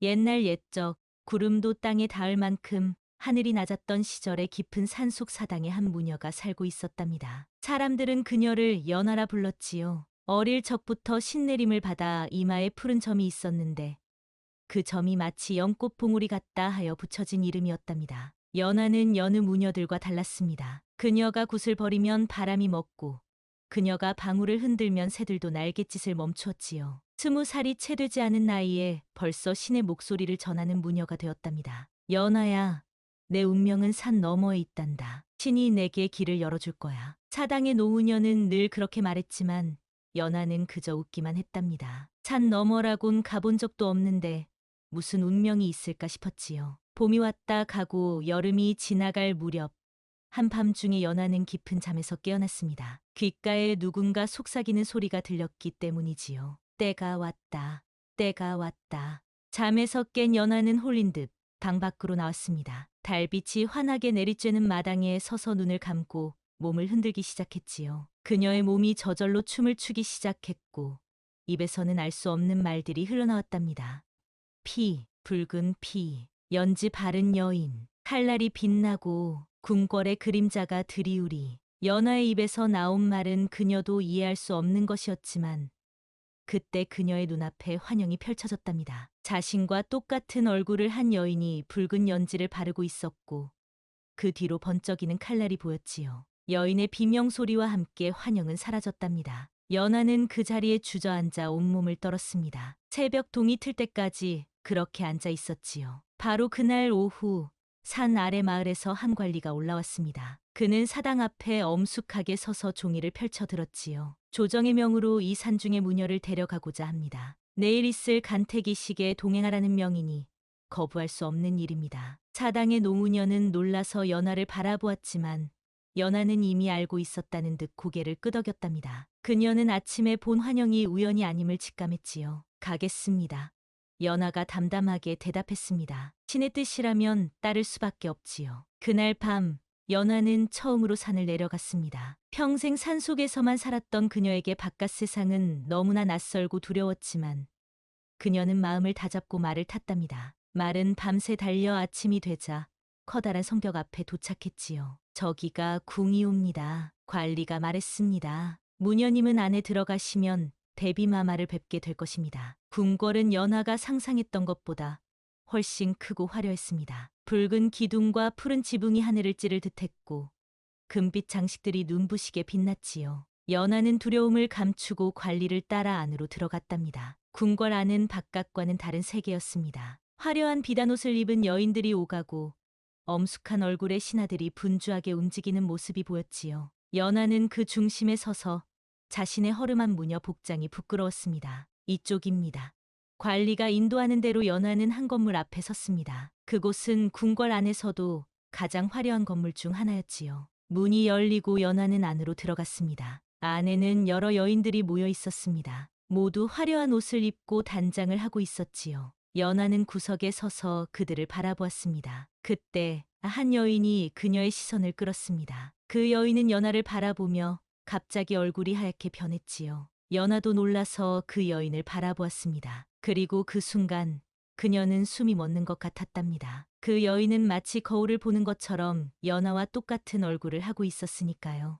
옛날 옛적 구름도 땅에 닿을 만큼 하늘이 낮았던 시절에 깊은 산속 사당에 한 무녀가 살고 있었답니다. 사람들은 그녀를 연하라 불렀지요. 어릴 적부터 신내림을 받아 이마에 푸른 점이 있었는데 그 점이 마치 연꽃 봉우리 같다 하여 붙여진 이름이었답니다. 연하는 여느 무녀들과 달랐습니다. 그녀가 굿을 버리면 바람이 먹고 그녀가 방울을 흔들면 새들도 날갯짓을 멈추었지요. 20살이 채 되지 않은 나이에 벌써 신의 목소리를 전하는 무녀가 되었답니다. 연하야, 내 운명은 산 너머에 있단다. 신이 내게 길을 열어줄 거야. 사당의 노우녀는 늘 그렇게 말했지만 연하는 그저 웃기만 했답니다. 산 너머라곤 가본 적도 없는데 무슨 운명이 있을까 싶었지요. 봄이 왔다 가고 여름이 지나갈 무렵 한밤중에 연하는 깊은 잠에서 깨어났습니다. 귓가에 누군가 속삭이는 소리가 들렸기 때문이지요. 때가 왔다. 때가 왔다. 잠에서 깬 연하는 홀린 듯 방 밖으로 나왔습니다. 달빛이 환하게 내리쬐는 마당에 서서 눈을 감고 몸을 흔들기 시작했지요. 그녀의 몸이 저절로 춤을 추기 시작했고 입에서는 알 수 없는 말들이 흘러나왔답니다. 피, 붉은 피, 연지 바른 여인, 칼날이 빛나고 궁궐의 그림자가 드리우리. 연하의 입에서 나온 말은 그녀도 이해할 수 없는 것이었지만 그때 그녀의 눈앞에 환영이 펼쳐졌답니다. 자신과 똑같은 얼굴을 한 여인이 붉은 연지를 바르고 있었고 그 뒤로 번쩍이는 칼날이 보였지요. 여인의 비명소리와 함께 환영은 사라졌답니다. 연하는 그 자리에 주저앉아 온몸을 떨었습니다. 새벽 동이 틀 때까지 그렇게 앉아 있었지요. 바로 그날 오후 산 아래 마을에서 한 관리가 올라왔습니다. 그는 사당 앞에 엄숙하게 서서 종이를 펼쳐 들었지요. 조정의 명으로 이 산중의 무녀를 데려가고자 합니다. 내일 있을 간택이식에 동행하라는 명이니 거부할 수 없는 일입니다. 사당의 노무녀는 놀라서 연하를 바라보았지만 연하는 이미 알고 있었다는 듯 고개를 끄덕였답니다. 그녀는 아침에 본 환영이 우연이 아님을 직감했지요. 가겠습니다. 연하가 담담하게 대답했습니다. 신의 뜻이라면 따를 수밖에 없지요. 그날 밤 연하는 처음으로 산을 내려갔습니다. 평생 산속에서만 살았던 그녀에게 바깥 세상은 너무나 낯설고 두려웠지만 그녀는 마음을 다잡고 말을 탔답니다. 말은 밤새 달려 아침이 되자 커다란 성벽 앞에 도착했지요. 저기가 궁이옵니다. 관리가 말했습니다. 무녀님은 안에 들어가시면 대비마마를 뵙게 될 것입니다. 궁궐은 연하가 상상했던 것보다 훨씬 크고 화려했습니다. 붉은 기둥과 푸른 지붕이 하늘을 찌를 듯했고 금빛 장식들이 눈부시게 빛났지요. 연하는 두려움을 감추고 관리를 따라 안으로 들어갔답니다. 궁궐 안은 바깥과는 다른 세계였습니다. 화려한 비단옷을 입은 여인들이 오가고 엄숙한 얼굴의 신하들이 분주하게 움직이는 모습이 보였지요. 연하는 그 중심에 서서 자신의 허름한 무녀 복장이 부끄러웠습니다. 이쪽입니다. 관리가 인도하는 대로 연하는 한 건물 앞에 섰습니다. 그곳은 궁궐 안에서도 가장 화려한 건물 중 하나였지요. 문이 열리고 연하는 안으로 들어갔습니다. 안에는 여러 여인들이 모여 있었습니다. 모두 화려한 옷을 입고 단장을 하고 있었지요. 연하는 구석에 서서 그들을 바라보았습니다. 그때 한 여인이 그녀의 시선을 끌었습니다. 그 여인은 연하를 바라보며 갑자기 얼굴이 하얗게 변했지요. 연하도 놀라서 그 여인을 바라보았습니다. 그리고 그 순간 그녀는 숨이 멎는 것 같았답니다. 그 여인은 마치 거울을 보는 것처럼 연하와 똑같은 얼굴을 하고 있었으니까요.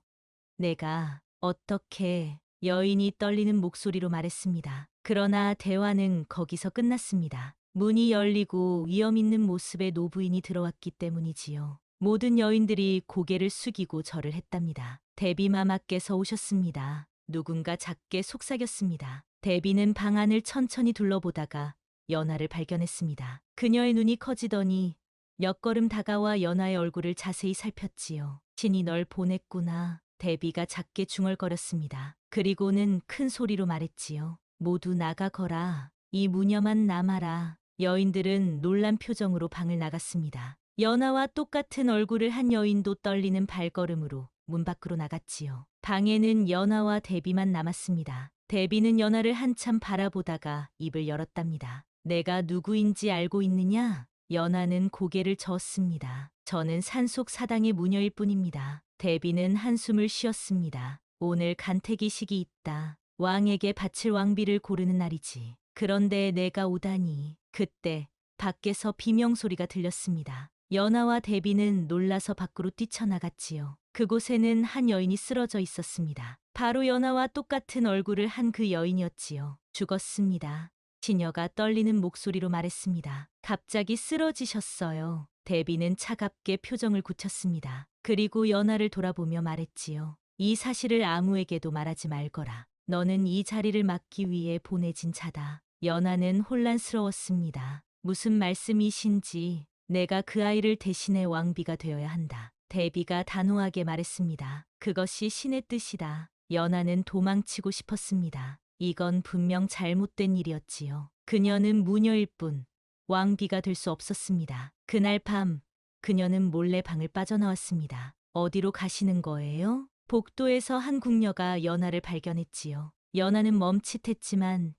내가 어떻게 여인이 떨리는 목소리로 말했습니다. 그러나 대화는 거기서 끝났습니다. 문이 열리고 위험 있는 모습의 노부인이 들어왔기 때문이지요. 모든 여인들이 고개를 숙이고 절을 했답니다. 대비마마께서 오셨습니다. 누군가 작게 속삭였습니다. 대비는 방 안을 천천히 둘러보다가 연하를 발견했습니다. 그녀의 눈이 커지더니 몇 걸음 다가와 연하의 얼굴을 자세히 살폈지요. 신이 널 보냈구나. 대비가 작게 중얼거렸습니다. 그리고는 큰 소리로 말했지요. 모두 나가거라. 이 무녀만 남아라. 여인들은 놀란 표정으로 방을 나갔습니다. 연하와 똑같은 얼굴을 한 여인도 떨리는 발걸음으로 문 밖으로 나갔지요. 방에는 연하와 대비만 남았습니다. 대비는 연하를 한참 바라보다가 입을 열었답니다. 내가 누구인지 알고 있느냐? 연하는 고개를 저었습니다. 저는 산속 사당의 무녀일 뿐입니다. 대비는 한숨을 쉬었습니다. 오늘 간택이식이 있다. 왕에게 바칠 왕비를 고르는 날이지. 그런데 내가 오다니. 그때 밖에서 비명소리가 들렸습니다. 연하와 대비는 놀라서 밖으로 뛰쳐나갔지요. 그곳에는 한 여인이 쓰러져 있었습니다. 바로 연하와 똑같은 얼굴을 한 그 여인이었지요. 죽었습니다. 시녀가 떨리는 목소리로 말했습니다. 갑자기 쓰러지셨어요. 대비는 차갑게 표정을 굳혔습니다. 그리고 연하를 돌아보며 말했지요. 이 사실을 아무에게도 말하지 말거라. 너는 이 자리를 맡기 위해 보내진 자다. 연하는 혼란스러웠습니다. 무슨 말씀이신지. 내가 그 아이를 대신해 왕비가 되어야 한다. 대비가 단호하게 말했습니다. 그것이 신의 뜻이다. 연하는 도망치고 싶었습니다. 이건 분명 잘못된 일이었지요. 그녀는 무녀일 뿐 왕비가 될 수 없었습니다. 그날 밤 그녀는 몰래 방을 빠져나왔습니다. 어디로 가시는 거예요? 복도에서 한 궁녀가 연하를 발견했지요. 연하는 멈칫했지만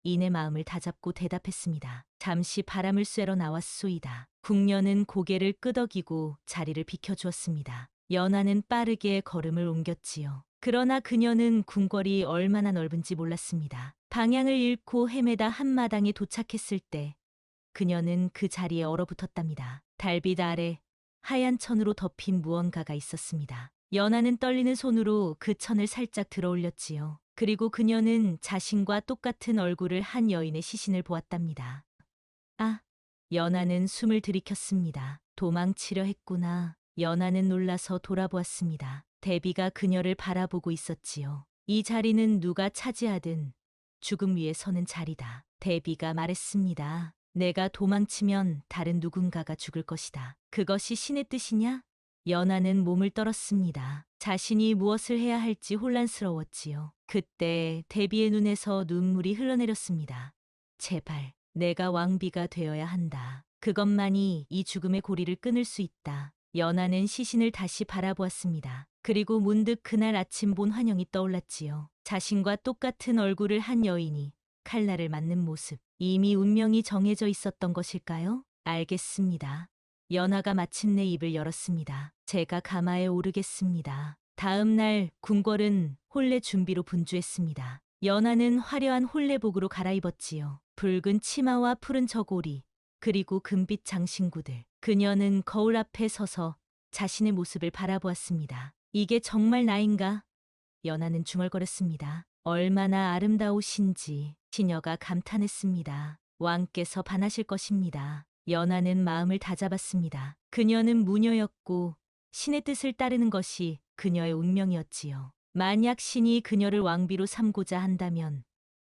이내 마음을 다잡고 대답했습니다. 잠시 바람을 쐬러 나왔소이다. 궁녀는 고개를 끄덕이고 자리를 비켜주었습니다. 연하는 빠르게 걸음을 옮겼지요. 그러나 그녀는 궁궐이 얼마나 넓은지 몰랐습니다. 방향을 잃고 헤매다 한마당에 도착했을 때 그녀는 그 자리에 얼어붙었답니다. 달빛 아래 하얀 천으로 덮인 무언가가 있었습니다. 연하는 떨리는 손으로 그 천을 살짝 들어올렸지요. 그리고 그녀는 자신과 똑같은 얼굴을 한 여인의 시신을 보았답니다. 아! 연하는 숨을 들이켰습니다. 도망치려 했구나. 연하는 놀라서 돌아보았습니다. 대비가 그녀를 바라보고 있었지요. 이 자리는 누가 차지하든 죽음 위에 서는 자리다. 대비가 말했습니다. 내가 도망치면 다른 누군가가 죽을 것이다. 그것이 신의 뜻이냐? 연하는 몸을 떨었습니다. 자신이 무엇을 해야 할지 혼란스러웠지요. 그때 대비의 눈에서 눈물이 흘러내렸습니다. 제발, 내가 왕비가 되어야 한다. 그것만이 이 죽음의 고리를 끊을 수 있다. 연하는 시신을 다시 바라보았습니다. 그리고 문득 그날 아침 본 환영이 떠올랐지요. 자신과 똑같은 얼굴을 한 여인이 칼날을 맞는 모습. 이미 운명이 정해져 있었던 것일까요? 알겠습니다. 연하가 마침내 입을 열었습니다. 제가 가마에 오르겠습니다. 다음 날 궁궐은 혼례 준비로 분주했습니다. 연하는 화려한 혼례복으로 갈아입었지요. 붉은 치마와 푸른 저고리, 그리고 금빛 장신구들. 그녀는 거울 앞에 서서 자신의 모습을 바라보았습니다. 이게 정말 나인가? 연하는 중얼거렸습니다. 얼마나 아름다우신지. 시녀가 감탄했습니다. 왕께서 반하실 것입니다. 연하는 마음을 다잡았습니다. 그녀는 무녀였고 신의 뜻을 따르는 것이 그녀의 운명이었지요. 만약 신이 그녀를 왕비로 삼고자 한다면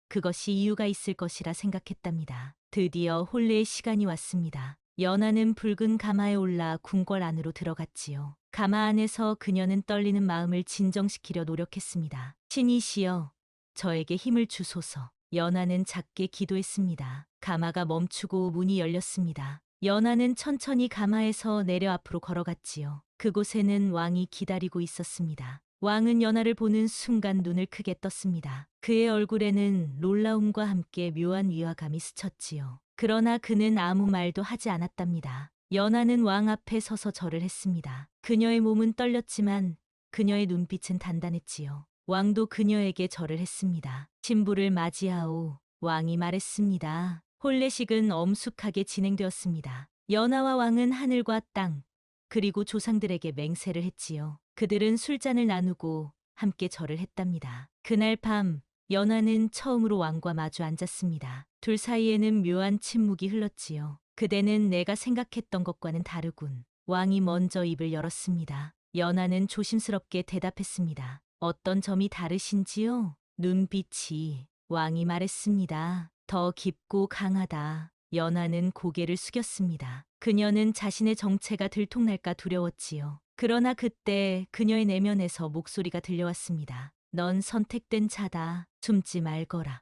그것이 이유가 있을 것이라 생각했답니다. 드디어 혼례의 시간이 왔습니다. 연하는 붉은 가마에 올라 궁궐 안으로 들어갔지요. 가마 안에서 그녀는 떨리는 마음을 진정시키려 노력했습니다. 신이시여, 저에게 힘을 주소서. 연하는 작게 기도했습니다. 가마가 멈추고 문이 열렸습니다. 연하는 천천히 가마에서 내려 앞으로 걸어갔지요. 그곳에는 왕이 기다리고 있었습니다. 왕은 연하를 보는 순간 눈을 크게 떴습니다. 그의 얼굴에는 놀라움과 함께 묘한 위화감이 스쳤지요. 그러나 그는 아무 말도 하지 않았답니다. 연하는 왕 앞에 서서 절을 했습니다. 그녀의 몸은 떨렸지만 그녀의 눈빛은 단단했지요. 왕도 그녀에게 절을 했습니다. 신부를 맞이하오. 왕이 말했습니다. 혼례식은 엄숙하게 진행되었습니다. 연하와 왕은 하늘과 땅, 그리고 조상들에게 맹세를 했지요. 그들은 술잔을 나누고 함께 절을 했답니다. 그날 밤 연하는 처음으로 왕과 마주 앉았습니다. 둘 사이에는 묘한 침묵이 흘렀지요. 그대는 내가 생각했던 것과는 다르군. 왕이 먼저 입을 열었습니다. 연하는 조심스럽게 대답했습니다. 어떤 점이 다르신지요? 눈빛이. 왕이 말했습니다. 더 깊고 강하다. 연하는 고개를 숙였습니다. 그녀는 자신의 정체가 들통날까 두려웠지요. 그러나 그때 그녀의 내면에서 목소리가 들려왔습니다. 넌 선택된 자다. 숨지 말거라.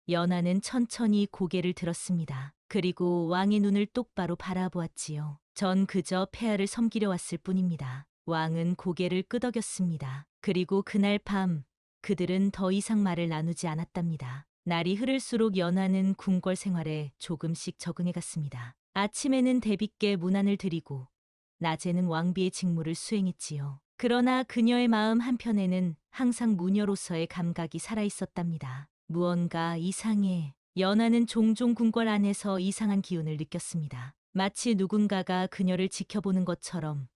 연하는 천천히 고개를 들었습니다. 그리고 왕의 눈을 똑바로 바라보았지요. 전 그저 폐하를 섬기려 왔을 뿐입니다. 왕은 고개를 끄덕였습니다. 그리고 그날 밤 그들은 더 이상 말을 나누지 않았답니다. 날이 흐를수록 연하는 궁궐 생활에 조금씩 적응해 갔습니다. 아침에는 대비께 문안을 드리고 낮에는 왕비의 직무를 수행했지요. 그러나 그녀의 마음 한편에는 항상 무녀로서의 감각이 살아있었답니다. 무언가 이상해. 연하는 종종 궁궐 안에서 이상한 기운을 느꼈습니다. 마치 누군가가 그녀를 지켜보는 것처럼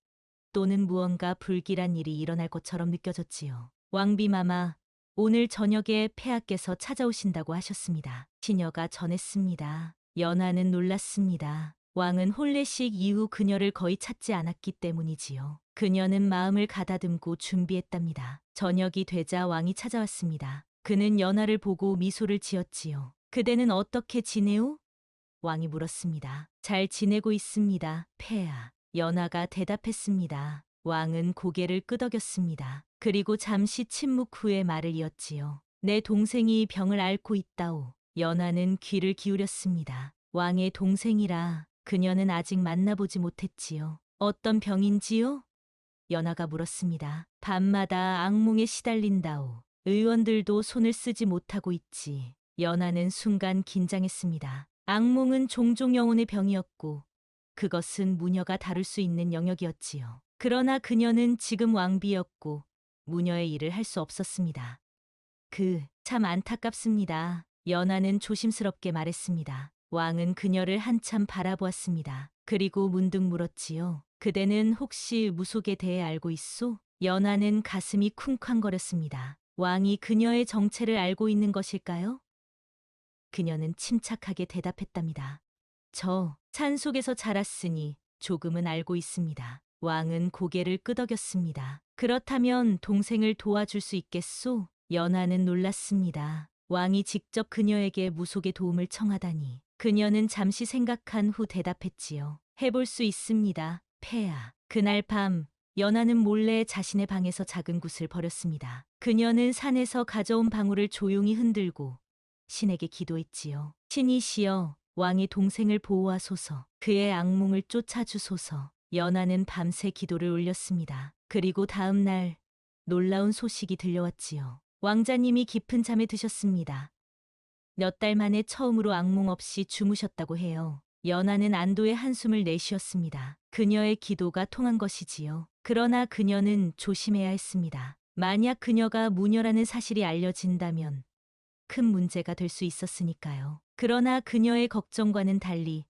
또는 무언가 불길한 일이 일어날 것처럼 느껴졌지요. 왕비마마, 오늘 저녁에 폐하께서 찾아오신다고 하셨습니다. 시녀가 전했습니다. 연하는 놀랐습니다. 왕은 혼례식 이후 그녀를 거의 찾지 않았기 때문이지요. 그녀는 마음을 가다듬고 준비했답니다. 저녁이 되자 왕이 찾아왔습니다. 그는 연하를 보고 미소를 지었지요. 그대는 어떻게 지내오? 왕이 물었습니다. 잘 지내고 있습니다, 폐하. 연하가 대답했습니다. 왕은 고개를 끄덕였습니다. 그리고 잠시 침묵 후에 말을 이었지요. 내 동생이 병을 앓고 있다오. 연하는 귀를 기울였습니다. 왕의 동생이라 그녀는 아직 만나보지 못했지요. 어떤 병인지요? 연하가 물었습니다. 밤마다 악몽에 시달린다오. 의원들도 손을 쓰지 못하고 있지. 연하는 순간 긴장했습니다. 악몽은 종종 영혼의 병이었고 그것은 무녀가 다룰 수 있는 영역이었지요. 그러나 그녀는 지금 왕비였고 무녀의 일을 할 수 없었습니다. 참 안타깝습니다. 연하는 조심스럽게 말했습니다. 왕은 그녀를 한참 바라보았습니다. 그리고 문득 물었지요. 그대는 혹시 무속에 대해 알고 있소? 연하는 가슴이 쿵쾅거렸습니다. 왕이 그녀의 정체를 알고 있는 것일까요? 그녀는 침착하게 대답했답니다. 저 산속에서 자랐으니 조금은 알고 있습니다. 왕은 고개를 끄덕였습니다. 그렇다면 동생을 도와줄 수 있겠소? 연하는 놀랐습니다. 왕이 직접 그녀에게 무속의 도움을 청하다니. 그녀는 잠시 생각한 후 대답했지요. 해볼 수 있습니다, 폐하. 그날 밤 연하는 몰래 자신의 방에서 작은 굿을 버렸습니다. 그녀는 산에서 가져온 방울을 조용히 흔들고 신에게 기도했지요. 신이시여, 왕의 동생을 보호하소서. 그의 악몽을 쫓아주소서. 연하는 밤새 기도를 올렸습니다. 그리고 다음 날 놀라운 소식이 들려왔지요. 왕자님이 깊은 잠에 드셨습니다. 몇 달 만에 처음으로 악몽 없이 주무셨다고 해요. 연하는 안도의 한숨을 내쉬었습니다. 그녀의 기도가 통한 것이지요. 그러나 그녀는 조심해야 했습니다. 만약 그녀가 무녀라는 사실이 알려진다면 큰 문제가 될 수 있었으니까요. 그러나 그녀의 걱정과는 달리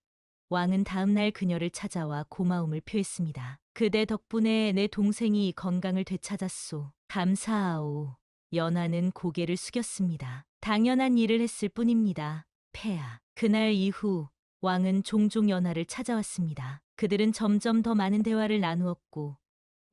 왕은 다음 날 그녀를 찾아와 고마움을 표했습니다. 그대 덕분에 내 동생이 건강을 되찾았소. 감사하오. 연하는 고개를 숙였습니다. 당연한 일을 했을 뿐입니다, 폐하. 그날 이후 왕은 종종 연하를 찾아왔습니다. 그들은 점점 더 많은 대화를 나누었고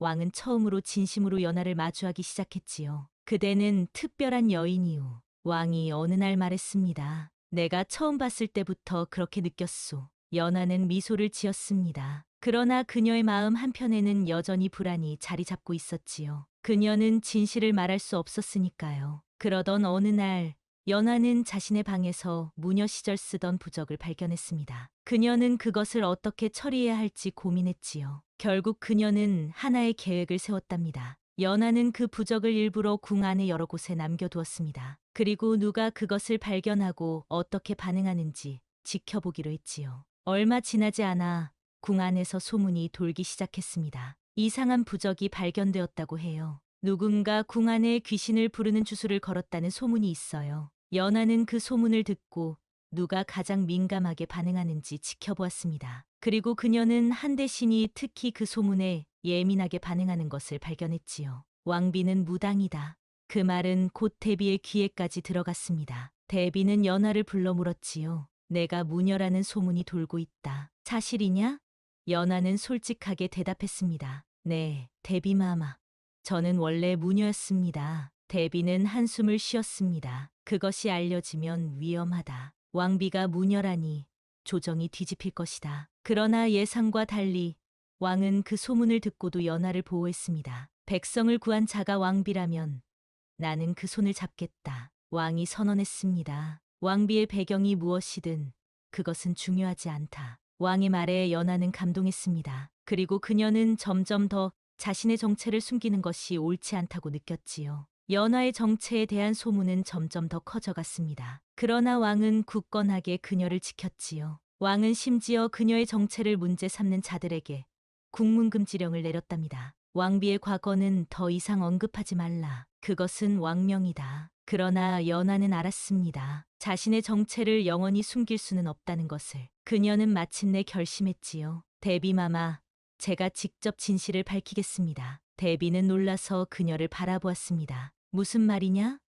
왕은 처음으로 진심으로 연하를 마주하기 시작했지요. 그대는 특별한 여인이오. 왕이 어느 날 말했습니다. 내가 처음 봤을 때부터 그렇게 느꼈소. 연하는 미소를 지었습니다. 그러나 그녀의 마음 한편에는 여전히 불안이 자리 잡고 있었지요. 그녀는 진실을 말할 수 없었으니까요. 그러던 어느 날 연하는 자신의 방에서 무녀 시절 쓰던 부적을 발견했습니다. 그녀는 그것을 어떻게 처리해야 할지 고민했지요. 결국 그녀는 하나의 계획을 세웠답니다. 연하는 그 부적을 일부러 궁 안의 여러 곳에 남겨두었습니다. 그리고 누가 그것을 발견하고 어떻게 반응하는지 지켜보기로 했지요. 얼마 지나지 않아 궁 안에서 소문이 돌기 시작했습니다. 이상한 부적이 발견되었다고 해요. 누군가 궁 안에 귀신을 부르는 주술을 걸었다는 소문이 있어요. 연하는 그 소문을 듣고 누가 가장 민감하게 반응하는지 지켜보았습니다. 그리고 그녀는 한 대신이 특히 그 소문에 예민하게 반응하는 것을 발견했지요. 왕비는 무당이다. 그 말은 곧 대비의 귀에까지 들어갔습니다. 대비는 연하를 불러 물었지요. 내가 무녀라는 소문이 돌고 있다. 사실이냐? 연하는 솔직하게 대답했습니다. 네, 대비마마. 저는 원래 무녀였습니다. 대비는 한숨을 쉬었습니다. 그것이 알려지면 위험하다. 왕비가 무녀라니 조정이 뒤집힐 것이다. 그러나 예상과 달리 왕은 그 소문을 듣고도 연하를 보호했습니다. 백성을 구한 자가 왕비라면 나는 그 손을 잡겠다. 왕이 선언했습니다. 왕비의 배경이 무엇이든 그것은 중요하지 않다. 왕의 말에 연하는 감동했습니다. 그리고 그녀는 점점 더 자신의 정체를 숨기는 것이 옳지 않다고 느꼈지요. 연하의 정체에 대한 소문은 점점 더 커져갔습니다. 그러나 왕은 굳건하게 그녀를 지켰지요. 왕은 심지어 그녀의 정체를 문제 삼는 자들에게 국문금지령을 내렸답니다. 왕비의 과거는 더 이상 언급하지 말라. 그것은 왕명이다. 그러나 연하는 알았습니다. 자신의 정체를 영원히 숨길 수는 없다는 것을 그녀는 마침내 결심했지요. 데비마마, 제가 직접 진실을 밝히겠습니다. 데비는 놀라서 그녀를 바라보았습니다. 무슨 말이냐?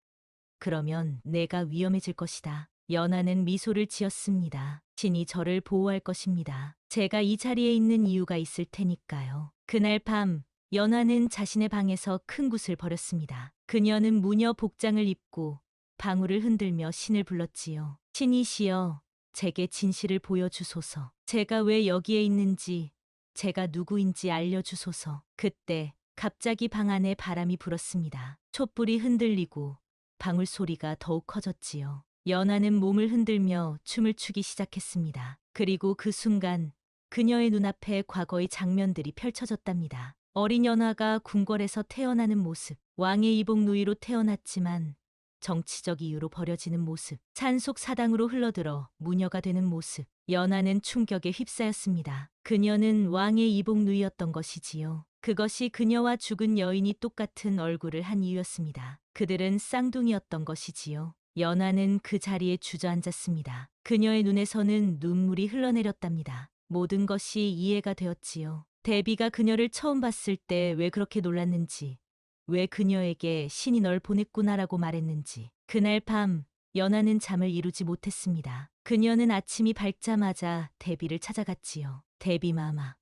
그러면 내가 위험해질 것이다. 연하는 미소를 지었습니다. 신이 저를 보호할 것입니다. 제가 이 자리에 있는 이유가 있을 테니까요. 그날 밤, 연하는 자신의 방에서 큰 굿을 벌였습니다. 그녀는 무녀 복장을 입고 방울을 흔들며 신을 불렀지요. 신이시여, 제게 진실을 보여주소서. 제가 왜 여기에 있는지, 제가 누구인지 알려주소서. 그때 갑자기 방 안에 바람이 불었습니다. 촛불이 흔들리고 방울 소리가 더욱 커졌지요. 연하는 몸을 흔들며 춤을 추기 시작했습니다. 그리고 그 순간 그녀의 눈앞에 과거의 장면들이 펼쳐졌답니다. 어린 연하가 궁궐에서 태어나는 모습, 왕의 이복 누이로 태어났지만 정치적 이유로 버려지는 모습, 산속 사당으로 흘러들어 무녀가 되는 모습. 연하는 충격에 휩싸였습니다. 그녀는 왕의 이복 누이였던 것이지요. 그것이 그녀와 죽은 여인이 똑같은 얼굴을 한 이유였습니다. 그들은 쌍둥이였던 것이지요. 연하는 그 자리에 주저앉았습니다. 그녀의 눈에서는 눈물이 흘러내렸답니다. 모든 것이 이해가 되었지요. 데비가 그녀를 처음 봤을 때 왜 그렇게 놀랐는지, 왜 그녀에게 신이 널 보냈구나라고 말했는지. 그날 밤 연하는 잠을 이루지 못했습니다. 그녀는 아침이 밝자마자 데비를 찾아갔지요. 데비마마.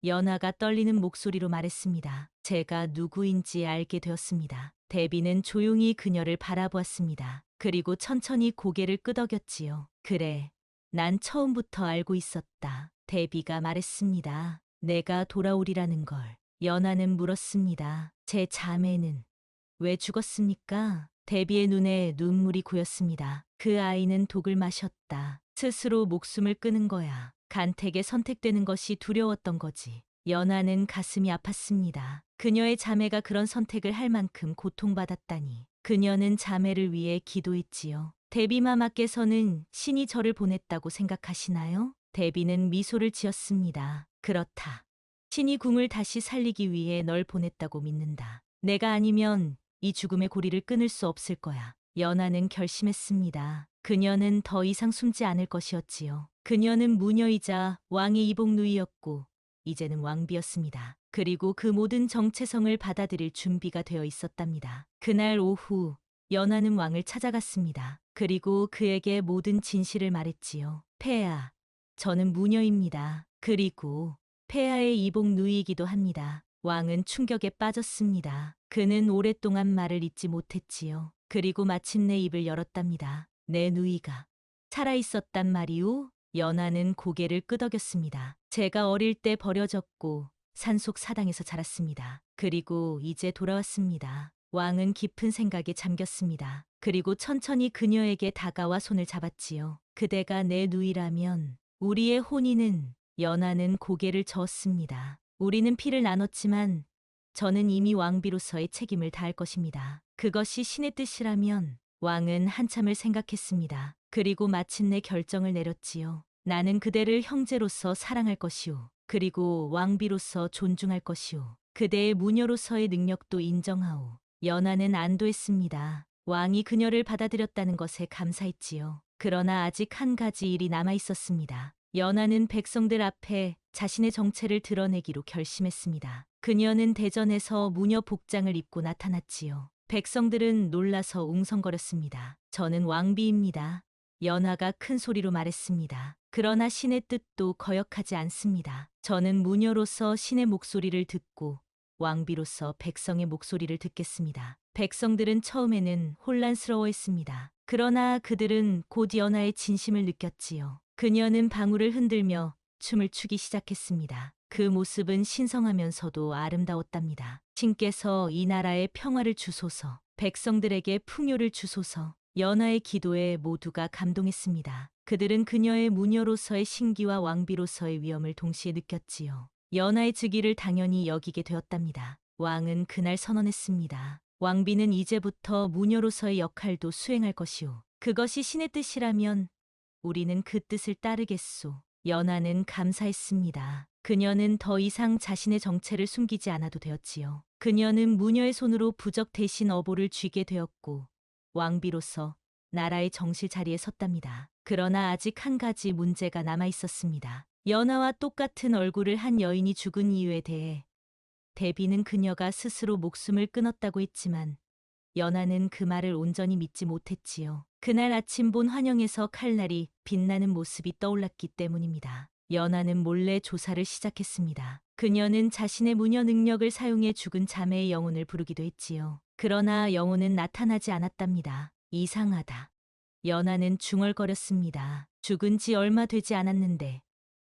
연하가 떨리는 목소리로 말했습니다. 제가 누구인지 알게 되었습니다. 데비는 조용히 그녀를 바라보았습니다. 그리고 천천히 고개를 끄덕였지요. 그래, 난 처음부터 알고 있었다. 데비가 말했습니다. 내가 돌아오리라는 걸. 연하는 물었습니다. 제 자매는 왜 죽었습니까? 데비의 눈에 눈물이 고였습니다. 그 아이는 독을 마셨다. 스스로 목숨을 끊은 거야. 간택에 선택되는 것이 두려웠던 거지. 연하는 가슴이 아팠습니다. 그녀의 자매가 그런 선택을 할 만큼 고통받았다니. 그녀는 자매를 위해 기도했지요. 데비마마께서는 신이 저를 보냈다고 생각하시나요? 데비는 미소를 지었습니다. 그렇다. 신이 궁을 다시 살리기 위해 널 보냈다고 믿는다. 내가 아니면 이 죽음의 고리를 끊을 수 없을 거야. 연하는 결심했습니다. 그녀는 더 이상 숨지 않을 것이었지요. 그녀는 무녀이자 왕의 이복 누이였고 이제는 왕비였습니다. 그리고 그 모든 정체성을 받아들일 준비가 되어 있었답니다. 그날 오후 연하는 왕을 찾아갔습니다. 그리고 그에게 모든 진실을 말했지요. 폐하, 저는 무녀입니다. 그리고 폐하의 이복 누이이기도 합니다. 왕은 충격에 빠졌습니다. 그는 오랫동안 말을 잇지 못했지요. 그리고 마침내 입을 열었답니다. 내 누이가 살아있었단 말이오? 연하는 고개를 끄덕였습니다. 제가 어릴 때 버려졌고 산속 사당에서 자랐습니다. 그리고 이제 돌아왔습니다. 왕은 깊은 생각에 잠겼습니다. 그리고 천천히 그녀에게 다가와 손을 잡았지요. 그대가 내 누이라면 우리의 혼인은. 연하는 고개를 저었습니다. 우리는 피를 나눴지만 저는 이미 왕비로서의 책임을 다할 것입니다. 그것이 신의 뜻이라면. 왕은 한참을 생각했습니다. 그리고 마침내 결정을 내렸지요. 나는 그대를 형제로서 사랑할 것이오. 그리고 왕비로서 존중할 것이오. 그대의 무녀로서의 능력도 인정하오. 연하는 안도했습니다. 왕이 그녀를 받아들였다는 것에 감사했지요. 그러나 아직 한 가지 일이 남아 있었습니다. 연하는 백성들 앞에 자신의 정체를 드러내기로 결심했습니다. 그녀는 대전에서 무녀 복장을 입고 나타났지요. 백성들은 놀라서 웅성거렸습니다. 저는 왕비입니다. 연하가 큰 소리로 말했습니다. 그러나 신의 뜻도 거역하지 않습니다. 저는 무녀로서 신의 목소리를 듣고 왕비로서 백성의 목소리를 듣겠습니다. 백성들은 처음에는 혼란스러워했습니다. 그러나 그들은 곧 연하의 진심을 느꼈지요. 그녀는 방울을 흔들며 춤을 추기 시작했습니다. 그 모습은 신성하면서도 아름다웠답니다. 신께서 이 나라에 평화를 주소서, 백성들에게 풍요를 주소서. 연하의 기도에 모두가 감동했습니다. 그들은 그녀의 무녀로서의 신기와 왕비로서의 위엄을 동시에 느꼈지요. 연하의 즉위를 당연히 여기게 되었답니다. 왕은 그날 선언했습니다. 왕비는 이제부터 무녀로서의 역할도 수행할 것이오. 그것이 신의 뜻이라면 우리는 그 뜻을 따르겠소. 연하는 감사했습니다. 그녀는 더 이상 자신의 정체를 숨기지 않아도 되었지요. 그녀는 무녀의 손으로 부적 대신 어보를 쥐게 되었고 왕비로서 나라의 정실 자리에 섰답니다. 그러나 아직 한 가지 문제가 남아 있었습니다. 연하와 똑같은 얼굴을 한 여인이 죽은 이유에 대해 대비는 그녀가 스스로 목숨을 끊었다고 했지만 연하는 그 말을 온전히 믿지 못했지요. 그날 아침 본 환영에서 칼날이 빛나는 모습이 떠올랐기 때문입니다. 연하는 몰래 조사를 시작했습니다. 그녀는 자신의 무녀 능력을 사용해 죽은 자매의 영혼을 부르기도 했지요. 그러나 영혼은 나타나지 않았답니다. 이상하다. 연하는 중얼거렸습니다. 죽은 지 얼마 되지 않았는데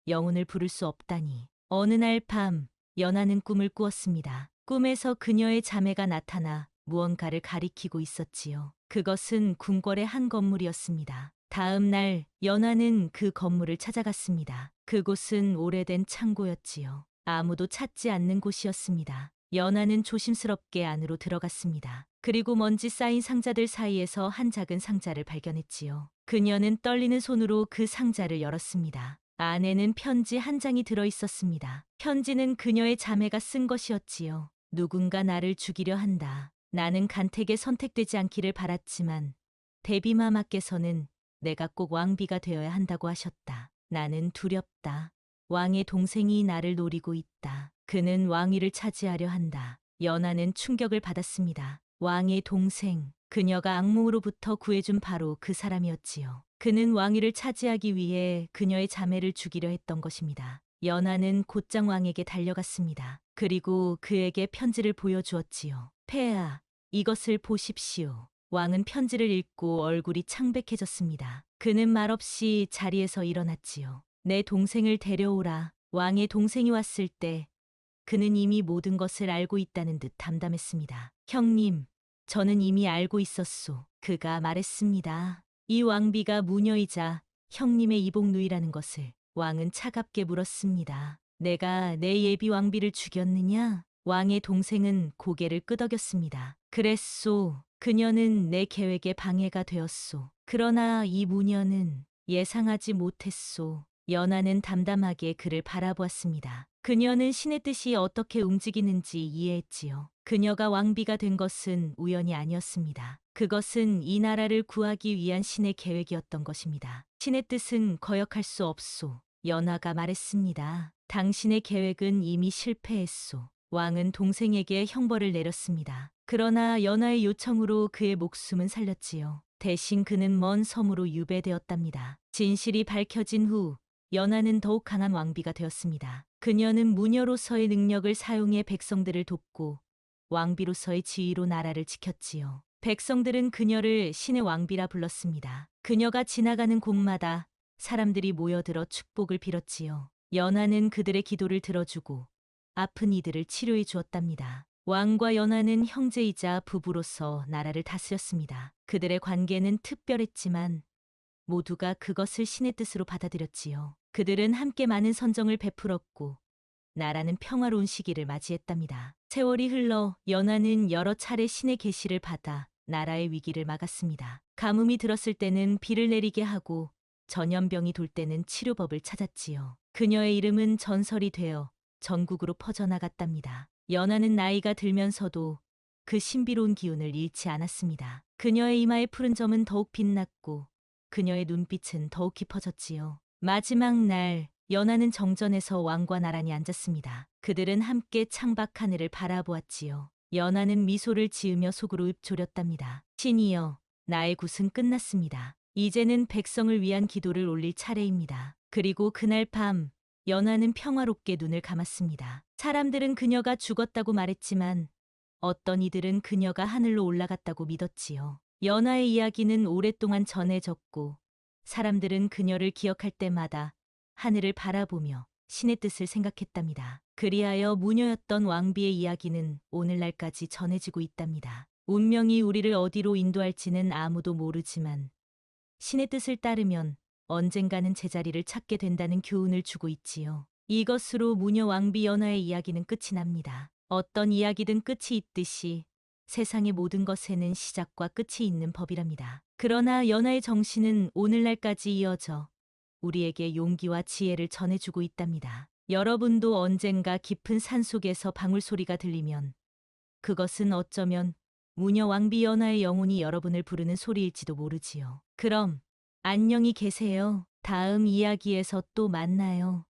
영혼을 부를 수 없다니. 어느 날 밤, 연하는 꿈을 꾸었습니다. 꿈에서 그녀의 자매가 나타나 무언가를 가리키고 있었지요. 그것은 궁궐의 한 건물이었습니다. 다음 날, 연하는 그 건물을 찾아갔습니다. 그곳은 오래된 창고였지요. 아무도 찾지 않는 곳이었습니다. 연하는 조심스럽게 안으로 들어갔습니다. 그리고 먼지 쌓인 상자들 사이에서 한 작은 상자를 발견했지요. 그녀는 떨리는 손으로 그 상자를 열었습니다. 안에는 편지 한 장이 들어 있었습니다. 편지는 그녀의 자매가 쓴 것이었지요. 누군가 나를 죽이려 한다. 나는 간택에 선택되지 않기를 바랐지만 데비마마께서는 내가 꼭 왕비가 되어야 한다고 하셨다. 나는 두렵다. 왕의 동생이 나를 노리고 있다. 그는 왕위를 차지하려 한다. 연하는 충격을 받았습니다. 왕의 동생, 그녀가 악몽으로부터 구해준 바로 그 사람이었지요. 그는 왕위를 차지하기 위해 그녀의 자매를 죽이려 했던 것입니다. 연하는 곧장 왕에게 달려갔습니다. 그리고 그에게 편지를 보여주었지요. 폐하, 이것을 보십시오. 왕은 편지를 읽고 얼굴이 창백해졌습니다. 그는 말없이 자리에서 일어났지요. 내 동생을 데려오라. 왕의 동생이 왔을 때 그는 이미 모든 것을 알고 있다는 듯 담담했습니다. 형님, 저는 이미 알고 있었소. 그가 말했습니다. 이 왕비가 무녀이자 형님의 이복누이라는 것을. 왕은 차갑게 물었습니다. 내가 내 예비 왕비를 죽였느냐? 왕의 동생은 고개를 끄덕였습니다. 그랬소. 그녀는 내 계획에 방해가 되었소. 그러나 이 무녀는 예상하지 못했소. 연하는 담담하게 그를 바라보았습니다. 그녀는 신의 뜻이 어떻게 움직이는지 이해했지요. 그녀가 왕비가 된 것은 우연이 아니었습니다. 그것은 이 나라를 구하기 위한 신의 계획이었던 것입니다. 신의 뜻은 거역할 수 없소. 연하가 말했습니다. 당신의 계획은 이미 실패했소. 왕은 동생에게 형벌을 내렸습니다. 그러나 연하의 요청으로 그의 목숨은 살렸지요. 대신 그는 먼 섬으로 유배되었답니다. 진실이 밝혀진 후 연하는 더욱 강한 왕비가 되었습니다. 그녀는 무녀로서의 능력을 사용해 백성들을 돕고 왕비로서의 지위로 나라를 지켰지요. 백성들은 그녀를 신의 왕비라 불렀습니다. 그녀가 지나가는 곳마다 사람들이 모여들어 축복을 빌었지요. 연하는 그들의 기도를 들어주고 아픈 이들을 치료해 주었답니다. 왕과 연하는 형제이자 부부로서 나라를 다스렸습니다. 그들의 관계는 특별했지만 모두가 그것을 신의 뜻으로 받아들였지요. 그들은 함께 많은 선정을 베풀었고 나라는 평화로운 시기를 맞이했답니다. 세월이 흘러 연하는 여러 차례 신의 계시를 받아 나라의 위기를 막았습니다. 가뭄이 들었을 때는 비를 내리게 하고 전염병이 돌 때는 치료법을 찾았지요. 그녀의 이름은 전설이 되어 전국으로 퍼져나갔답니다. 연하는 나이가 들면서도 그 신비로운 기운을 잃지 않았습니다. 그녀의 이마의 푸른 점은 더욱 빛났고 그녀의 눈빛은 더욱 깊어졌지요. 마지막 날 연하는 정전에서 왕과 나란히 앉았습니다. 그들은 함께 창밖 하늘을 바라보았지요. 연하는 미소를 지으며 속으로 읊조렸답니다. 신이여, 나의 굿은 끝났습니다. 이제는 백성을 위한 기도를 올릴 차례입니다. 그리고 그날 밤 연하는 평화롭게 눈을 감았습니다. 사람들은 그녀가 죽었다고 말했지만 어떤 이들은 그녀가 하늘로 올라갔다고 믿었지요. 연하의 이야기는 오랫동안 전해졌고 사람들은 그녀를 기억할 때마다 하늘을 바라보며 신의 뜻을 생각했답니다. 그리하여 무녀였던 왕비의 이야기는 오늘날까지 전해지고 있답니다. 운명이 우리를 어디로 인도할지는 아무도 모르지만 신의 뜻을 따르면 언젠가는 제자리를 찾게 된다는 교훈을 주고 있지요. 이것으로 무녀 왕비 연하의 이야기는 끝이 납니다. 어떤 이야기든 끝이 있듯이 세상의 모든 것에는 시작과 끝이 있는 법이랍니다. 그러나 연하의 정신은 오늘날까지 이어져 우리에게 용기와 지혜를 전해주고 있답니다. 여러분도 언젠가 깊은 산속에서 방울소리가 들리면 그것은 어쩌면 무녀 왕비 연화의 영혼이 여러분을 부르는 소리일지도 모르지요. 그럼 안녕히 계세요. 다음 이야기에서 또 만나요.